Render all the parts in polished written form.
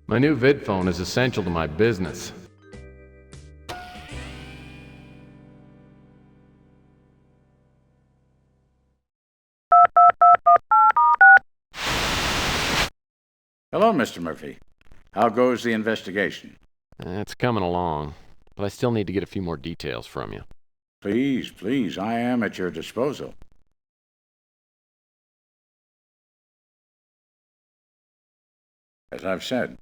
My new vid phone is essential to my business. Hello, Mr. Murphy. How goes the investigation? It's coming along, but I still need to get a few more details from you. Please, I am at your disposal. As I've said,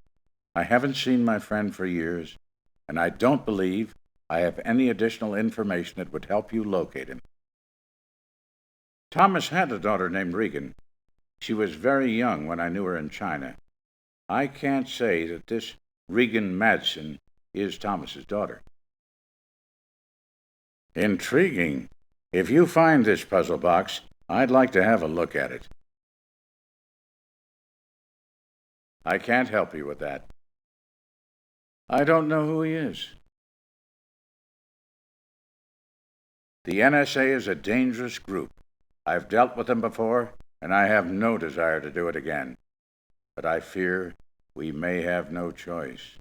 I haven't seen my friend for years, and I don't believe I have any additional information that would help you locate him. Thomas had a daughter named Regan. She was very young when I knew her in China. I can't say that this Regan Madsen is Thomas's daughter. Intriguing. If you find this puzzle box, I'd like to have a look at it. I can't help you with that. I don't know who he is. The NSA is a dangerous group. I've dealt with them before, and I have no desire to do it again. But I fear we may have no choice.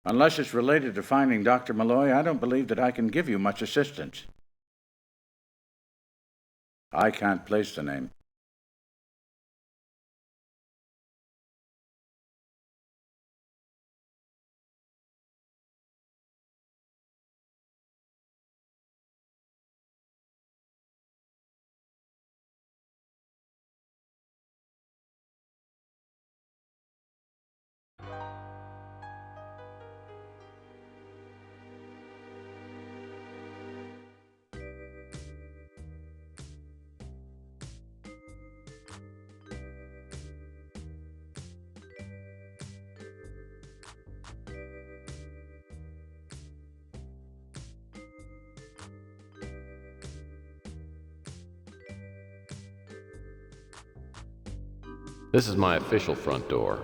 Unless it's related to finding Dr. Malloy, I don't believe that I can give you much assistance. I can't place the name. This is my official front door.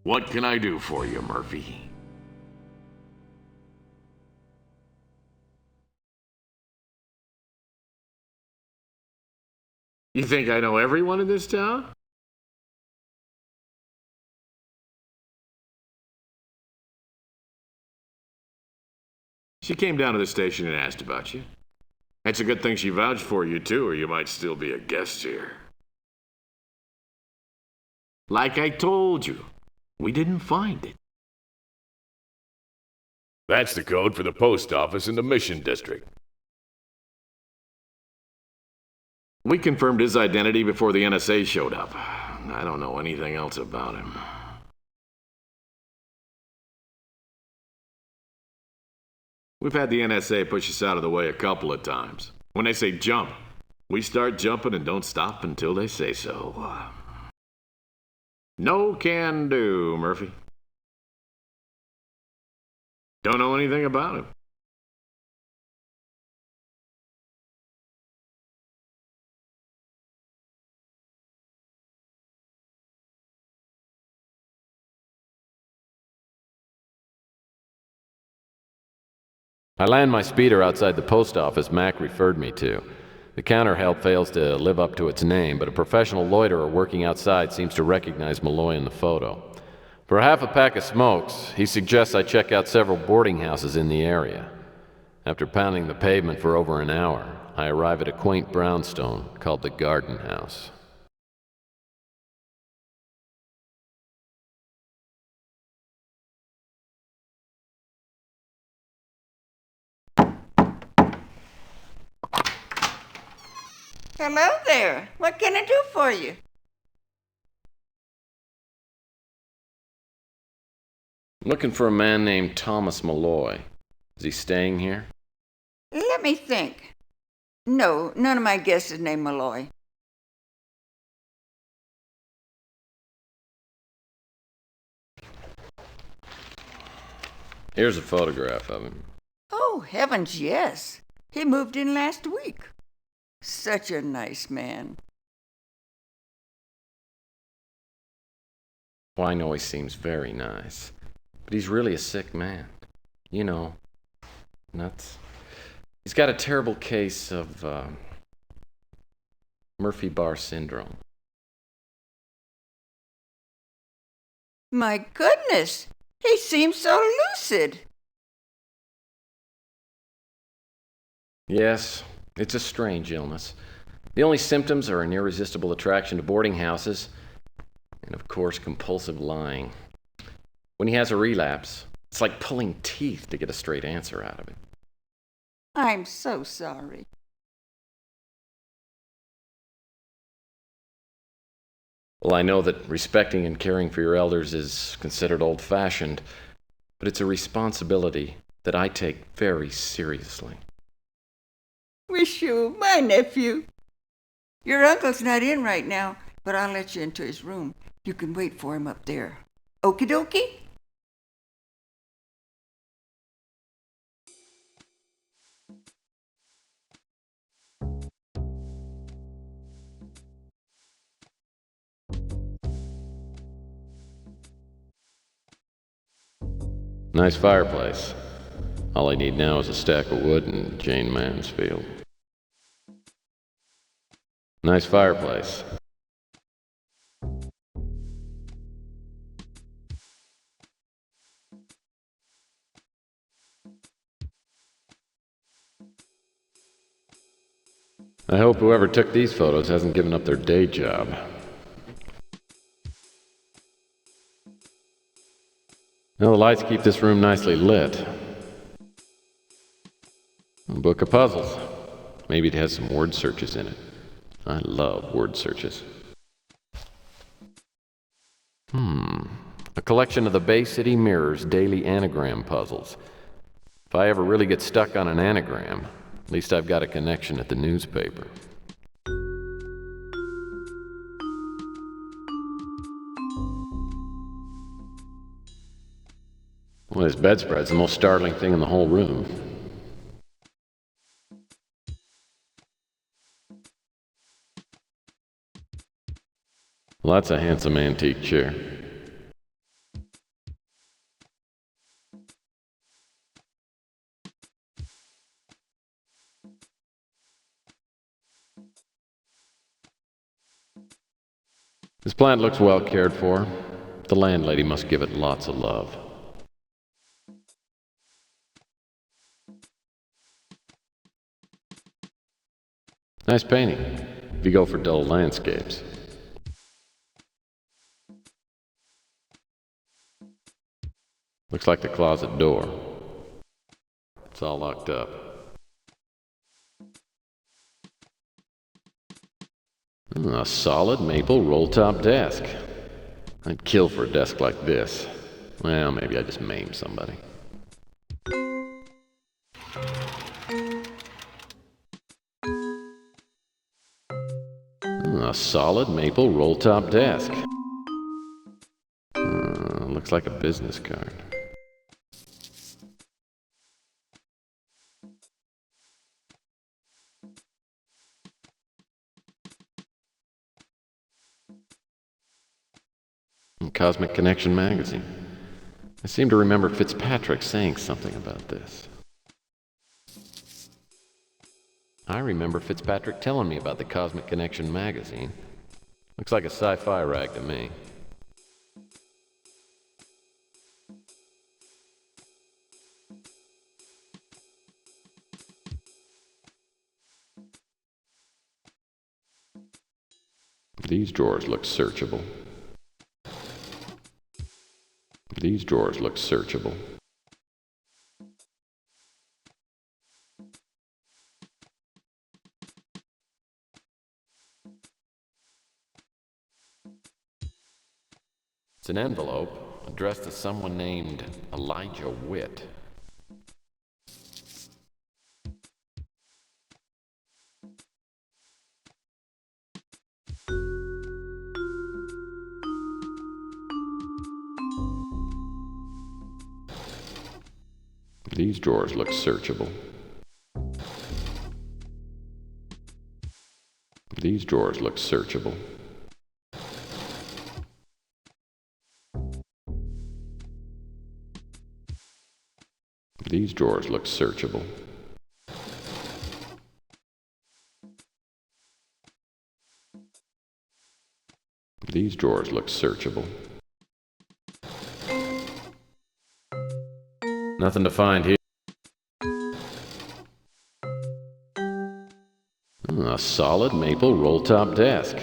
What can I do for you, Murphy? You think I know everyone in this town? She came down to the station and asked about you. It's a good thing she vouched for you, too, or you might still be a guest here. Like I told you, we didn't find it. That's the code for the post office in the Mission District. We confirmed his identity before the NSA showed up. I don't know anything else about him. We've had the NSA push us out of the way a couple of times. When they say jump, we start jumping and don't stop until they say so. No can do, Murphy. Don't know anything about him. I land my speeder outside the post office Mac referred me to. The counter help fails to live up to its name, but a professional loiterer working outside seems to recognize Malloy in the photo. For half a pack of smokes, he suggests I check out several boarding houses in the area. After pounding the pavement for over an hour, I arrive at a quaint brownstone called the Garden House. Hello there. What can I do for you? Looking for a man named Thomas Malloy. Is he staying here? Let me think. No, none of my guests is named Malloy. Here's a photograph of him. Oh, heavens, yes. He moved in last week. Such a nice man. Well, I know he seems very nice, but he's really a sick man. You know, nuts. He's got a terrible case of Murphy-Bar syndrome. My goodness, he seems so lucid. Yes, it's a strange illness. The only symptoms are an irresistible attraction to boarding houses and, of course, compulsive lying. When he has a relapse, it's like pulling teeth to get a straight answer out of it. I'm so sorry. Well, I know that respecting and caring for your elders is considered old-fashioned, but it's a responsibility that I take very seriously. Wish you, my nephew. Your uncle's not in right now, but I'll let you into his room. You can wait for him up there. Okie dokie? Nice fireplace. All I need now is a stack of wood and Jane Mansfield. Nice fireplace. I hope whoever took these photos hasn't given up their day job. Well, the lights keep this room nicely lit. A book of puzzles. Maybe it has some word searches in it. I love word searches. A collection of the Bay City Mirror's daily anagram puzzles. If I ever really get stuck on an anagram, at least I've got a connection at the newspaper. Well, this bedspread's the most startling thing in the whole room. Well, that's a handsome antique chair. This plant looks well cared for. The landlady must give it lots of love. Nice painting, if you go for dull landscapes. Looks like the closet door. It's all locked up. A solid maple roll-top desk. I'd kill for a desk like this. Well, maybe I just maimed somebody. A solid maple roll-top desk. Looks like a business card. Cosmic Connection magazine. I seem to remember Fitzpatrick saying something about this. I remember Fitzpatrick telling me about the Cosmic Connection magazine. Looks like a sci-fi rag to me. These drawers look searchable. These drawers look searchable. It's an envelope addressed to someone named Elijah Witt. These drawers look searchable. These drawers look searchable. These drawers look searchable. These drawers look searchable. Nothing to find here. A solid maple roll-top desk.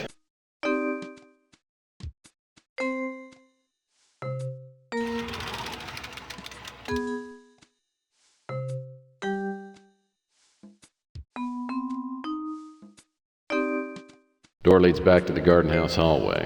Door leads back to the garden house hallway.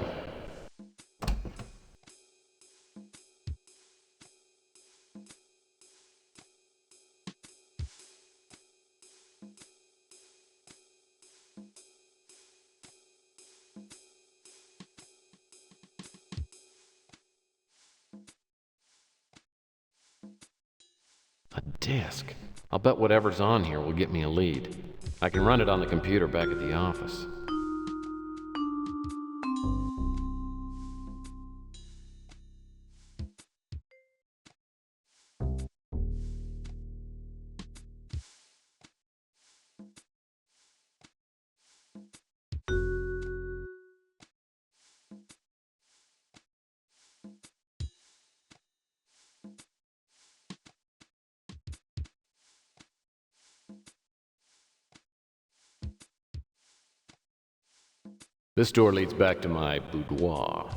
A desk. I'll bet whatever's on here will get me a lead. I can run it on the computer back at the office. This door leads back to my boudoir.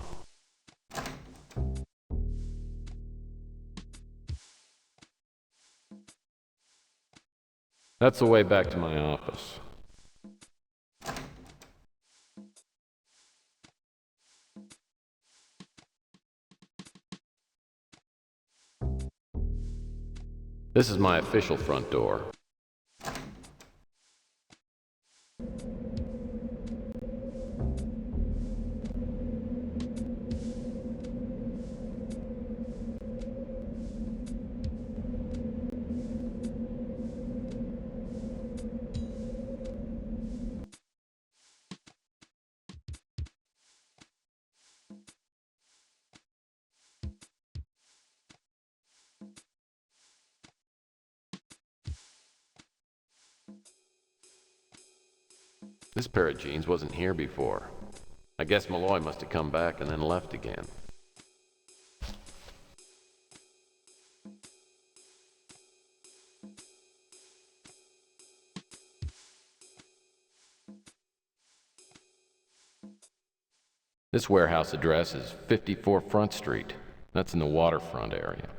That's the way back to my office. This is my official front door. This pair of jeans wasn't here before. I guess Malloy must have come back and then left again. This warehouse address is 54 Front Street. That's in the waterfront area.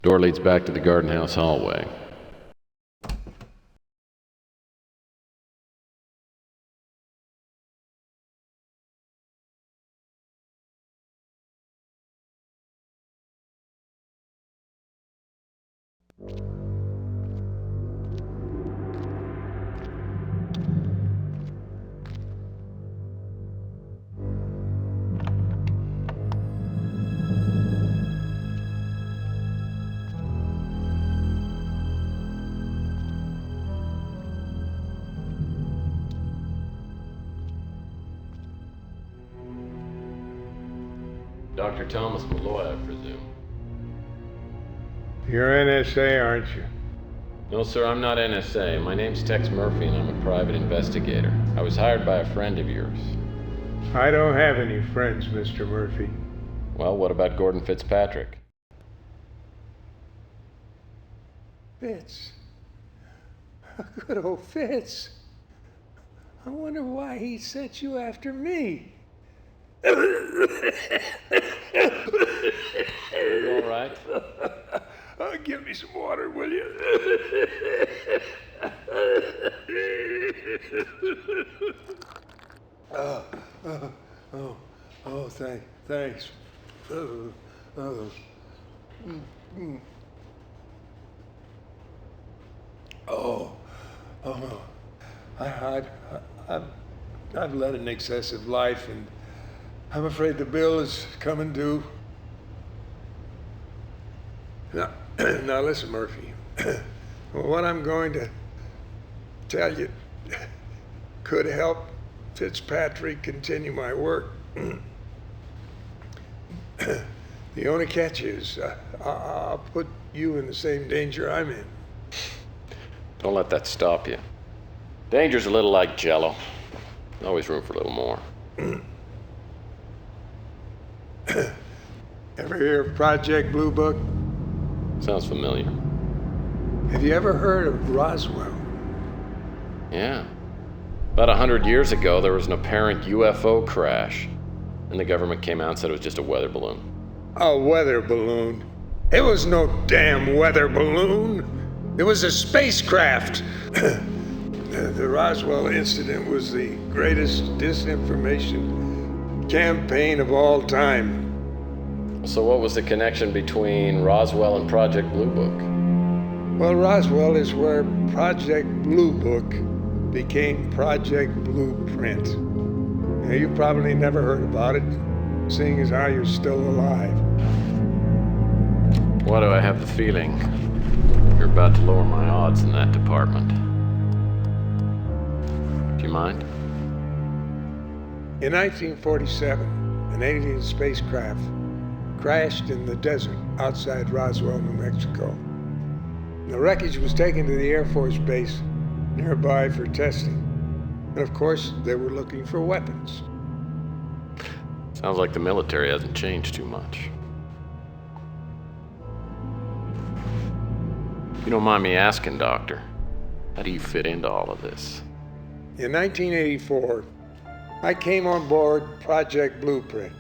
Door leads back to the garden house hallway. Dr. Thomas Malloy, I presume. You're NSA, aren't you? No, sir, I'm not NSA. My name's Tex Murphy, and I'm a private investigator. I was hired by a friend of yours. I don't have any friends, Mr. Murphy. Well, what about Gordon Fitzpatrick? Fitz. Good old Fitz. I wonder why he sent you after me. Are you all right? Give me some water, will you? Thanks. I've led an excessive life, and I'm afraid the bill is coming due. Now listen, Murphy. Well, what I'm going to tell you could help Fitzpatrick continue my work. The only catch is I'll put you in the same danger I'm in. Don't let that stop you. Danger's a little like Jell-O. Always room for a little more. Ever hear of Project Blue Book? Sounds familiar. Have you ever heard of Roswell? Yeah. About 100 years ago, there was an apparent UFO crash, and the government came out and said it was just a weather balloon. A weather balloon? It was no damn weather balloon. It was a spacecraft. The Roswell incident was the greatest disinformation campaign of all time. So what was the connection between Roswell and Project Blue Book? Well, Roswell is where Project Blue Book became Project Blueprint. Now, you've probably never heard about it, seeing as how you're still alive. Why do I have the feeling you're about to lower my odds in that department? Do you mind? In 1947, an alien spacecraft crashed in the desert outside Roswell, New Mexico. The wreckage was taken to the Air Force Base nearby for testing. And of course, they were looking for weapons. Sounds like the military hasn't changed too much. If you don't mind me asking, Doctor, how do you fit into all of this? In 1984, I came on board Project Blueprint.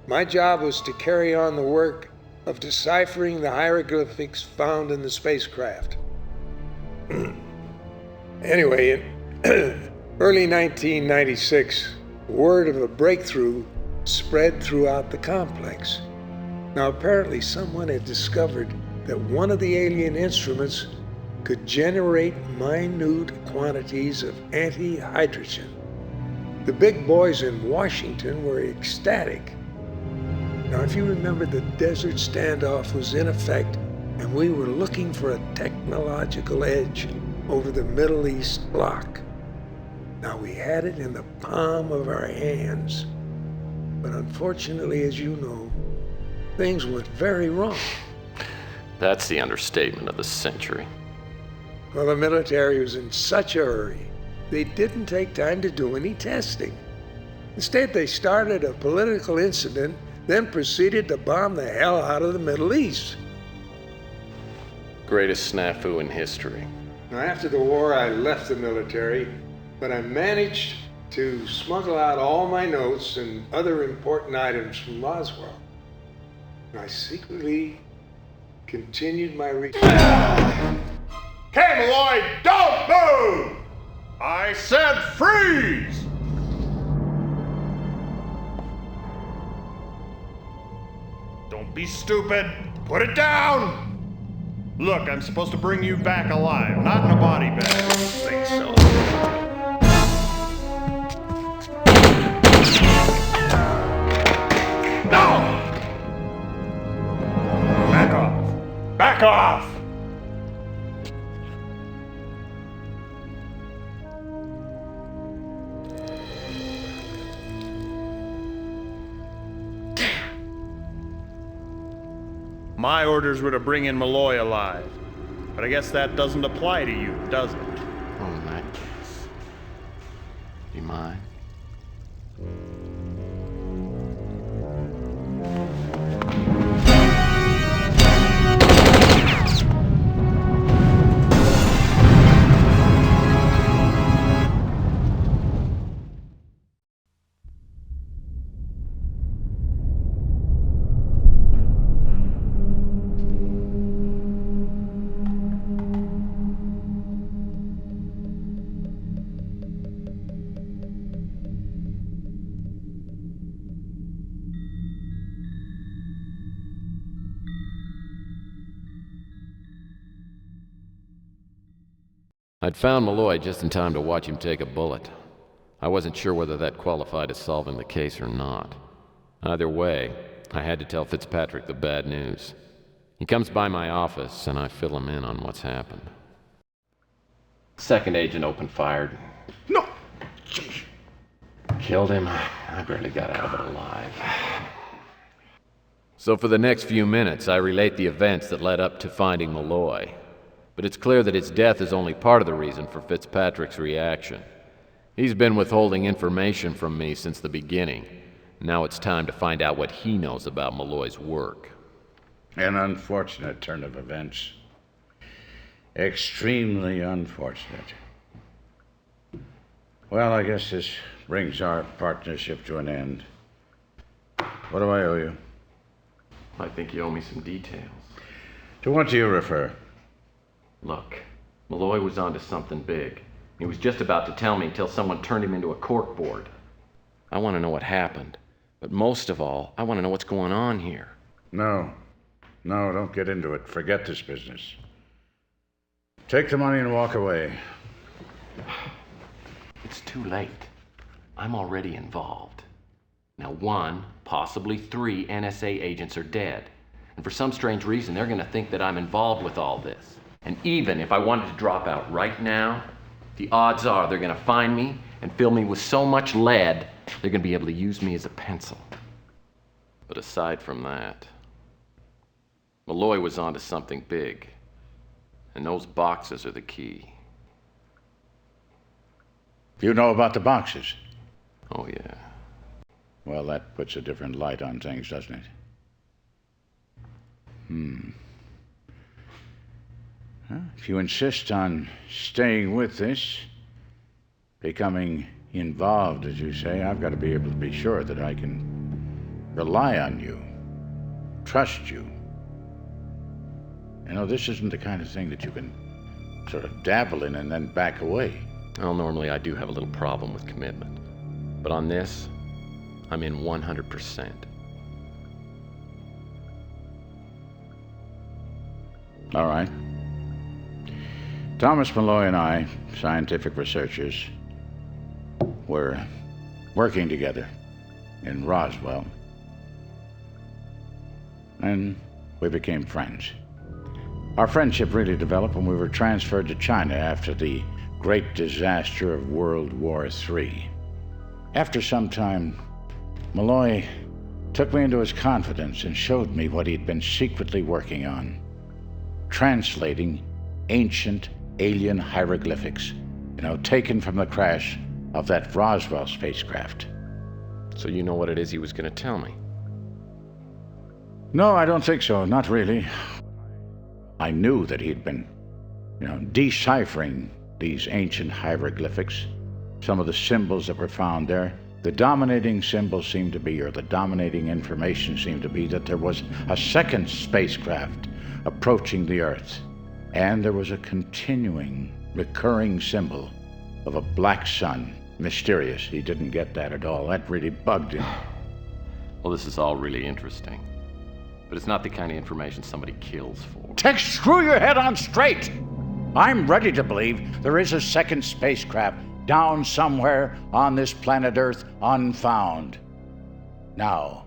My job was to carry on the work of deciphering the hieroglyphics found in the spacecraft. Anyway, in early 1996, word of a breakthrough spread throughout the complex. Now, apparently someone had discovered that one of the alien instruments could generate minute quantities of anti-hydrogen. The big boys in Washington were ecstatic. Now, if you remember, the desert standoff was in effect, and we were looking for a technological edge over the Middle East bloc. Now, we had it in the palm of our hands. But unfortunately, as you know, things went very wrong. That's the understatement of the century. Well, the military was in such a hurry, they didn't take time to do any testing. Instead, they started a political incident, then proceeded to bomb the hell out of the Middle East. Greatest snafu in history. Now, after the war, I left the military, but I managed to smuggle out all my notes and other important items from Roswell. And I secretly continued my research. Okay, Malloy, don't move! I said freeze! Don't be stupid. Put it down! Look, I'm supposed to bring you back alive, not in a body bag. Think so. No! Back off. Back off! My orders were to bring in Malloy alive. But I guess that doesn't apply to you, does it? Oh, in that case. Do you mind? I'd found Malloy just in time to watch him take a bullet. I wasn't sure whether that qualified as solving the case or not. Either way, I had to tell Fitzpatrick the bad news. He comes by my office, and I fill him in on what's happened. Second agent opened fire. No! Killed him. I barely got out of it alive. So for the next few minutes, I relate the events that led up to finding Malloy. But it's clear that his death is only part of the reason for Fitzpatrick's reaction. He's been withholding information from me since the beginning. Now it's time to find out what he knows about Malloy's work. An unfortunate turn of events. Extremely unfortunate. Well, I guess this brings our partnership to an end. What do I owe you? I think you owe me some details. To what do you refer? Look, Malloy was onto something big. He was just about to tell me until someone turned him into a corkboard. I want to know what happened. But most of all, I want to know what's going on here. No, don't get into it. Forget this business. Take the money and walk away. It's too late. I'm already involved. Now 1, possibly 3 NSA agents are dead. And for some strange reason, they're going to think that I'm involved with all this. And even if I wanted to drop out right now, the odds are they're going to find me and fill me with so much lead, they're going to be able to use me as a pencil. But aside from that, Malloy was onto something big. And those boxes are the key. You know about the boxes? Oh, yeah. Well, that puts a different light on things, doesn't it? If you insist on staying with this, becoming involved, as you say, I've got to be able to be sure that I can rely on you, trust you. You know, this isn't the kind of thing that you can sort of dabble in and then back away. Well, normally I do have a little problem with commitment. But on this, I'm in 100%. All right. Thomas Malloy and I, scientific researchers, were working together in Roswell. And we became friends. Our friendship really developed when we were transferred to China after the great disaster of World War III. After some time, Malloy took me into his confidence and showed me what he'd been secretly working on, translating ancient alien hieroglyphics, taken from the crash of that Roswell spacecraft. So you know what it is he was going to tell me? No, I don't think so, not really. I knew that he'd been, deciphering these ancient hieroglyphics, some of the symbols that were found there. The dominating symbol seemed to be, or the dominating information seemed to be, that there was a second spacecraft approaching the Earth. And there was a continuing, recurring symbol of a black sun. Mysterious. He didn't get that at all. That really bugged him. Well, this is all really interesting. But it's not the kind of information somebody kills for. Tex, screw your head on straight! I'm ready to believe there is a second spacecraft down somewhere on this planet Earth unfound. Now,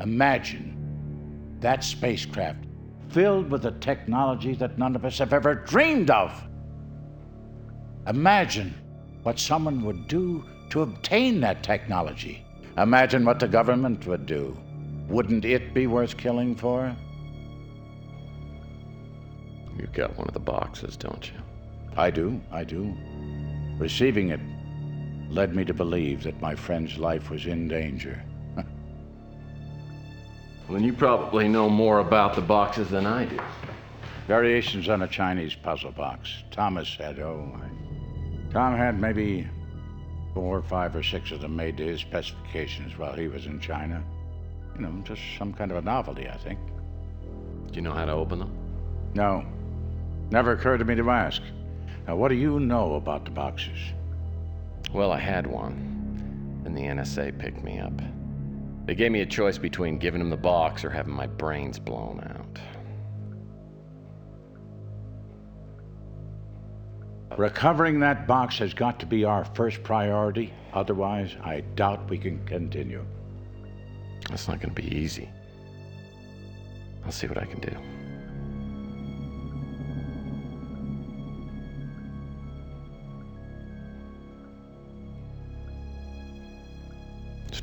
imagine that spacecraft filled with a technology that none of us have ever dreamed of. Imagine what someone would do to obtain that technology. Imagine what the government would do. Wouldn't it be worth killing for? You've got one of the boxes, don't you? I do. Receiving it led me to believe that my friend's life was in danger. Well, then you probably know more about the boxes than I do. Variations on a Chinese puzzle box. Tom had maybe 4, 5, or 6 of them made to his specifications while he was in China. Just some kind of a novelty, I think. Do you know how to open them? No. Never occurred to me to ask. Now, what do you know about the boxes? Well, I had one, and the NSA picked me up. They gave me a choice between giving them the box or having my brains blown out. Recovering that box has got to be our first priority. Otherwise, I doubt we can continue. That's not going to be easy. I'll see what I can do.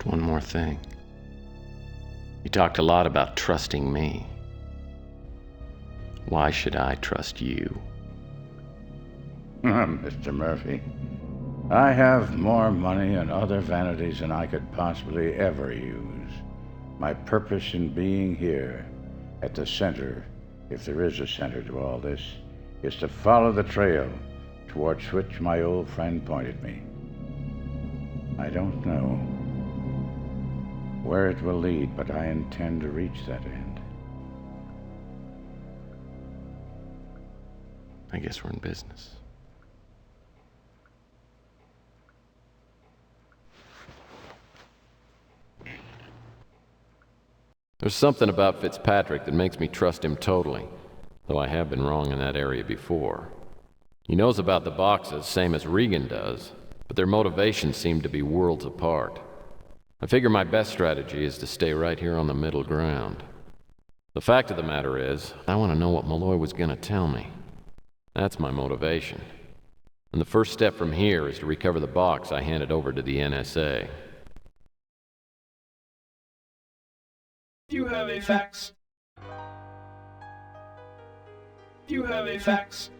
Just one more thing. You talked a lot about trusting me. Why should I trust you? Mr. Murphy, I have more money and other vanities than I could possibly ever use. My purpose in being here, at the center, if there is a center to all this, is to follow the trail towards which my old friend pointed me. I don't know where it will lead, but I intend to reach that end. I guess we're in business. There's something about Fitzpatrick that makes me trust him totally, though I have been wrong in that area before. He knows about the boxes, same as Regan does, but their motivations seem to be worlds apart. I figure my best strategy is to stay right here on the middle ground. The fact of the matter is, I want to know what Malloy was going to tell me. That's my motivation. And the first step from here is to recover the box I handed over to the NSA. You have a fax. You have a fax.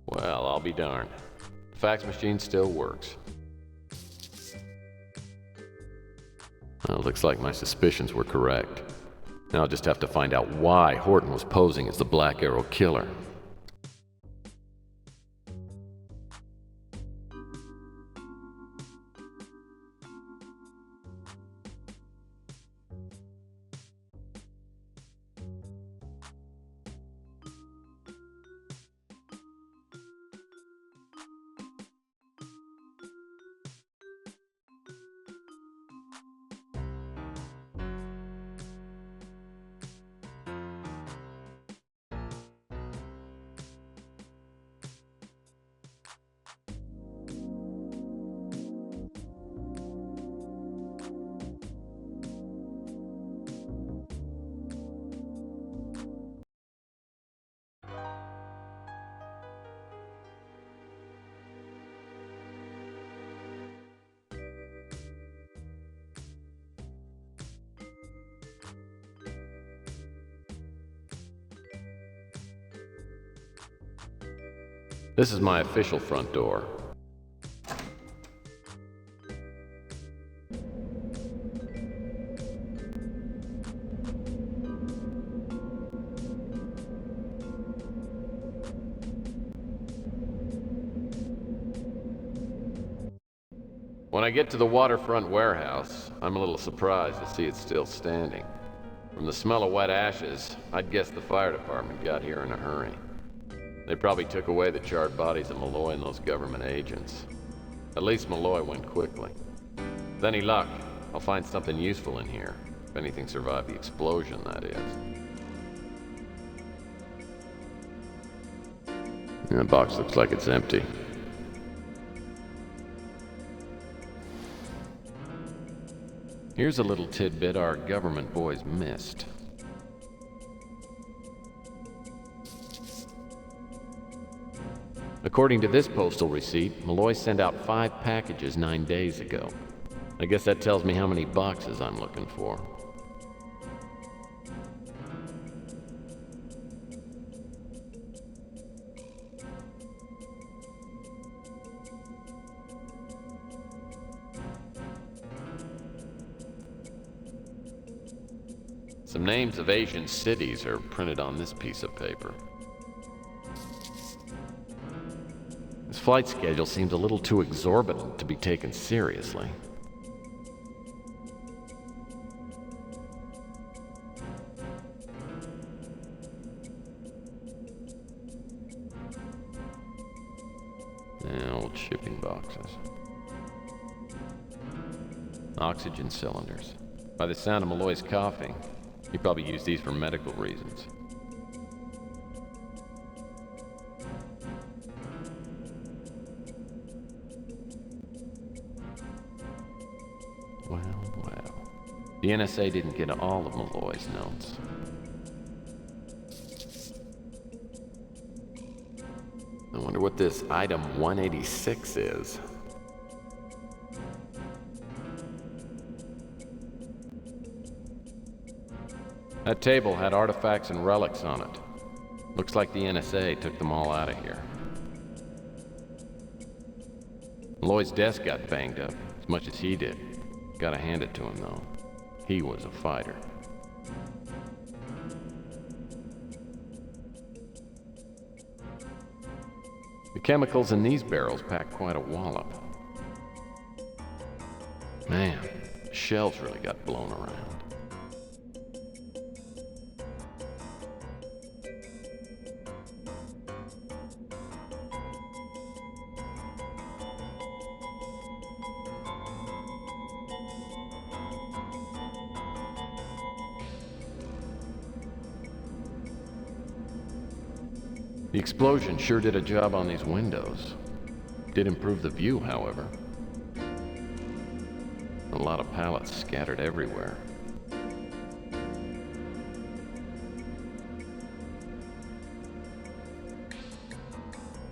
Well, I'll be darned. The fax machine still works. Well, looks like my suspicions were correct. Now I'll just have to find out why Horton was posing as the Black Arrow killer. This is my official front door. When I get to the waterfront warehouse, I'm a little surprised to see it still standing. From the smell of wet ashes, I'd guess the fire department got here in a hurry. They probably took away the charred bodies of Malloy and those government agents. At least Malloy went quickly. With any luck, I'll find something useful in here. If anything survived the explosion, that is. The box looks like it's empty. Here's a little tidbit our government boys missed. According to this postal receipt, Malloy sent out 5 packages 9 days ago. I guess that tells me how many boxes I'm looking for. Some names of Asian cities are printed on this piece of paper. This flight schedule seems a little too exorbitant to be taken seriously. Old shipping boxes. Oxygen cylinders. By the sound of Malloy's coughing, he probably used these for medical reasons. Well, well. The NSA didn't get all of Malloy's notes. I wonder what this item 186 is. That table had artifacts and relics on it. Looks like the NSA took them all out of here. Malloy's desk got banged up, as much as he did. Gotta hand it to him, though. He was a fighter. The chemicals in these barrels pack quite a wallop. Man, shells really got blown around. The explosion sure did a job on these windows. Did improve the view, however. A lot of pallets scattered everywhere.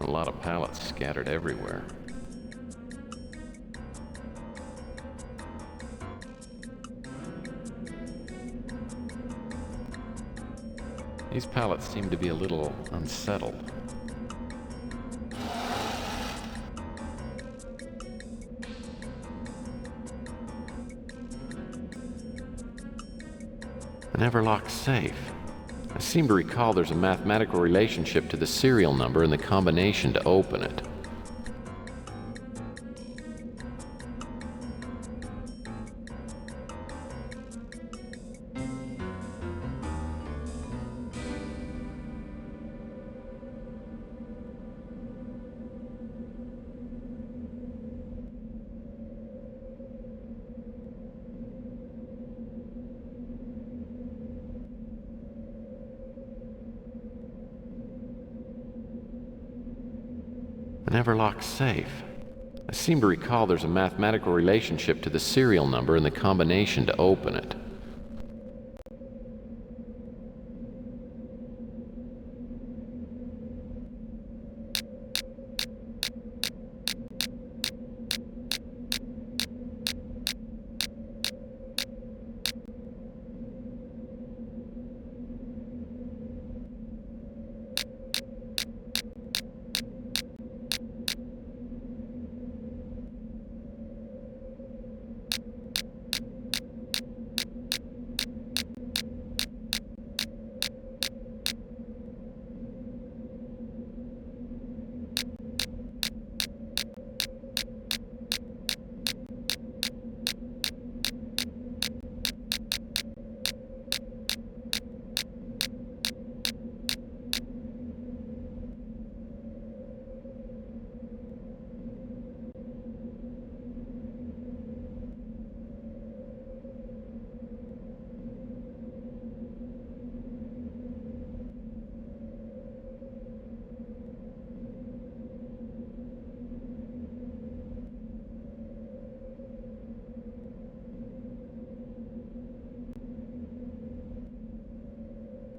A lot of pallets scattered everywhere. These pallets seem to be a little unsettled. An Everlock safe. I seem to recall there's a mathematical relationship to the serial number and the combination to open it. An Everlock safe. I seem to recall there's a mathematical relationship to the serial number and the combination to open it.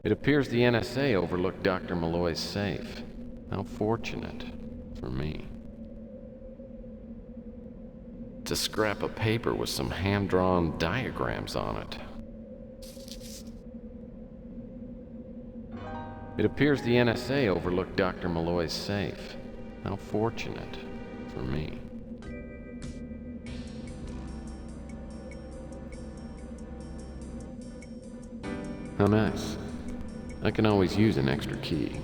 It appears the NSA overlooked Dr. Malloy's safe. How fortunate for me. It's a scrap of paper with some hand-drawn diagrams on it. It appears the NSA overlooked Dr. Malloy's safe. How fortunate for me. How nice. I can always use an extra key.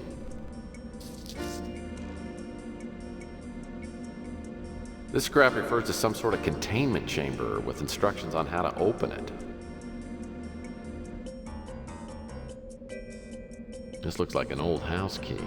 This scrap refers to some sort of containment chamber with instructions on how to open it. This looks like an old house key.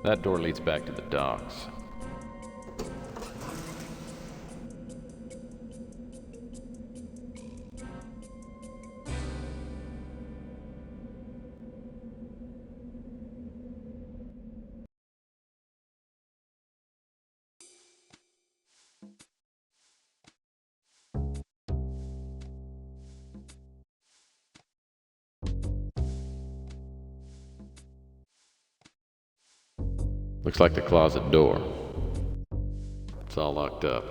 That door leads back to the docks. Looks like the closet door. It's all locked up.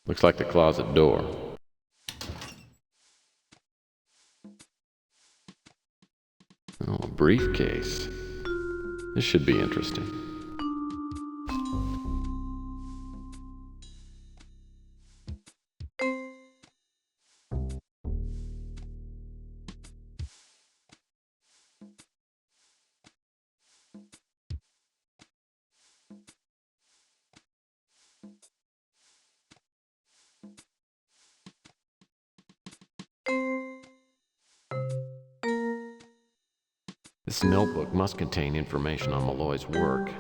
Looks like the closet door. Oh, a briefcase. This should be interesting. This notebook must contain information on Malloy's work.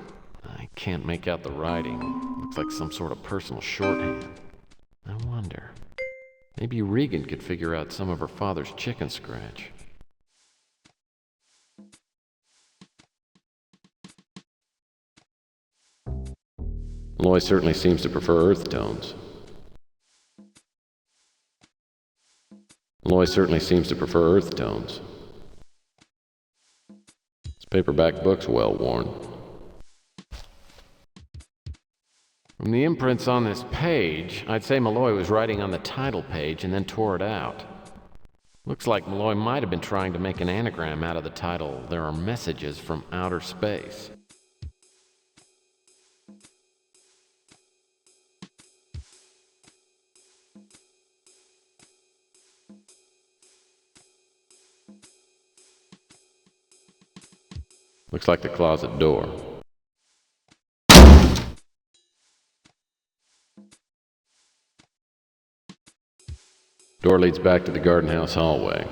I can't make out the writing. Looks like some sort of personal shorthand. I wonder. Maybe Regan could figure out some of her father's chicken scratch. Malloy certainly seems to prefer earth tones. Malloy certainly seems to prefer earth tones. This paperback book's well worn. From the imprints on this page, I'd say Malloy was writing on the title page and then tore it out. Looks like Malloy might have been trying to make an anagram out of the title, "There Are Messages from Outer Space." Looks like the closet door. Door leads back to the garden house hallway.